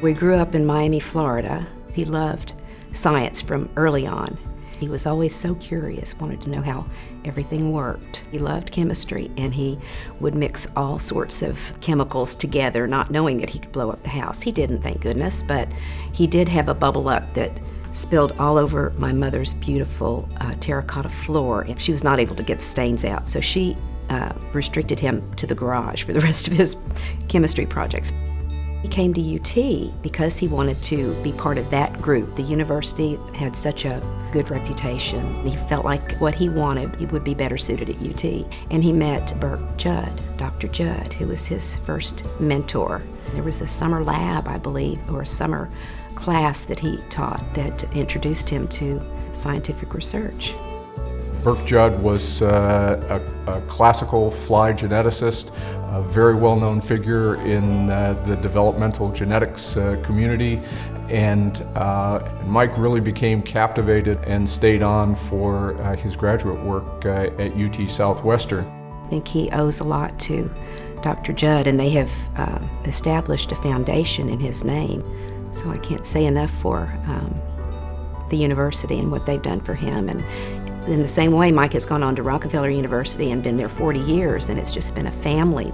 We grew up in Miami, Florida. He loved science from early on. He was always so curious, wanted to know how everything worked. He loved chemistry, and he would mix all sorts of chemicals together, not knowing that he could blow up the house. He didn't, thank goodness, but he did have a bubble up that spilled all over my mother's beautiful terracotta floor, and she was not able to get the stains out, so she restricted him to the garage for the rest of his chemistry projects. He came to UT because he wanted to be part of that group. The university had such a good reputation. He felt like what he wanted, he would be better suited at UT. And he met Burke Judd, Dr. Judd, who was his first mentor. There was a summer lab, I believe, or a summer class that he taught that introduced him to scientific research. Burke Judd was a classical fly geneticist, a very well-known figure in the developmental genetics community, and Mike really became captivated and stayed on for his graduate work at UT Southwestern. I think he owes a lot to Dr. Judd, and they have established a foundation in his name, so I can't say enough for the university and what they've done for him. And in the same way, Mike has gone on to Rockefeller University and been there 40 years, and it's just been a family,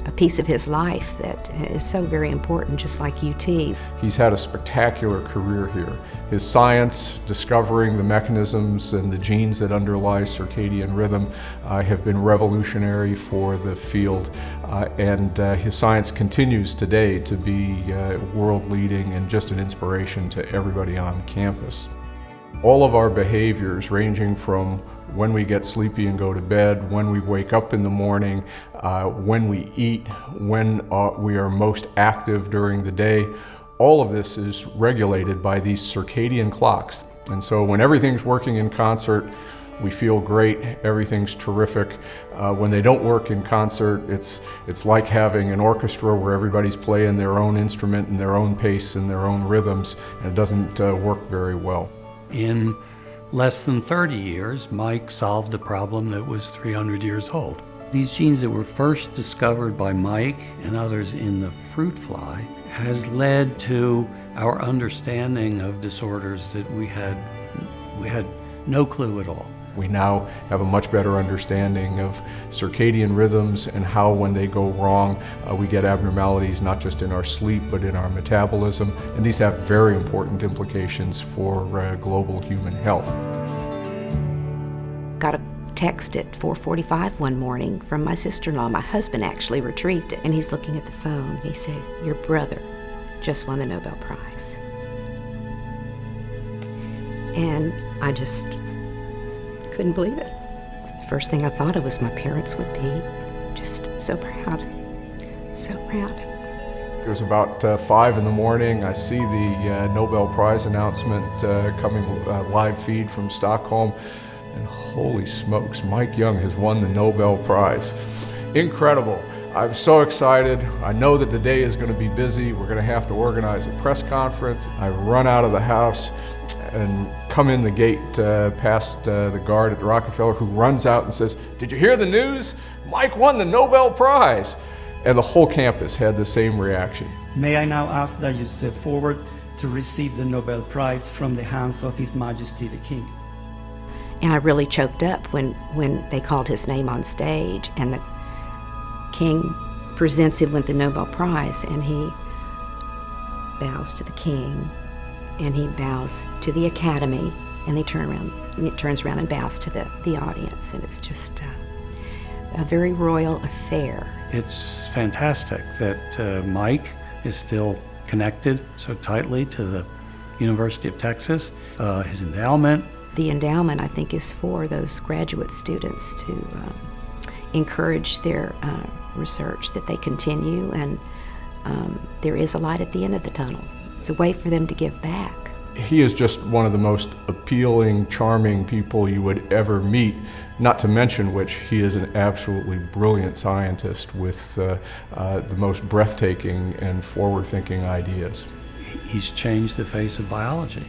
a piece of his life that is so very important, just like UT. He's had a spectacular career here. His science, discovering the mechanisms and the genes that underlie circadian rhythm have been revolutionary for the field, and his science continues today to be world-leading and just an inspiration to everybody on campus. All of our behaviors, ranging from when we get sleepy and go to bed, when we wake up in the morning, when we eat, when we are most active during the day, all of this is regulated by these circadian clocks. And so when everything's working in concert, we feel great, everything's terrific. When they don't work in concert, it's like having an orchestra where everybody's playing their own instrument and their own pace and their own rhythms, and it doesn't work very well. In less than 30 years, Mike solved a problem that was 300 years old. These genes that were first discovered by Mike and others in the fruit fly has led to our understanding of disorders that we had no clue at all. We now have a much better understanding of circadian rhythms and how, when they go wrong, we get abnormalities not just in our sleep but in our metabolism, and these have very important implications for global human health. Got a text at 4:45 one morning from my sister-in-law. My husband actually retrieved it, and he's looking at the phone. He said, "Your brother just won the Nobel Prize." And I just couldn't believe it. First thing I thought of was my parents would be just so proud, so proud. It was about 5 in the morning. I see the Nobel Prize announcement coming live feed from Stockholm, and holy smokes, Mike Young has won the Nobel Prize. Incredible. I'm so excited. I know that the day is going to be busy. We're going to have to organize a press conference. I run out of the house and come in the gate past the guard at the Rockefeller, who runs out and says, "Did you hear the news? Mike won the Nobel Prize." And the whole campus had the same reaction. May I now ask that you step forward to receive the Nobel Prize from the hands of His Majesty the King. And I really choked up when they called his name on stage, and the King presents him with the Nobel Prize, and he bows to the King, and he bows to the Academy, and he turns around and bows to the audience, and it's just a very royal affair. It's fantastic that Mike is still connected so tightly to the University of Texas. His endowment. The endowment, I think, is for those graduate students to encourage their research, that they continue, and there is a light at the end of the tunnel. It's a way for them to give back. He is just one of the most appealing, charming people you would ever meet, not to mention which he is an absolutely brilliant scientist with the most breathtaking and forward-thinking ideas. He's changed the face of biology.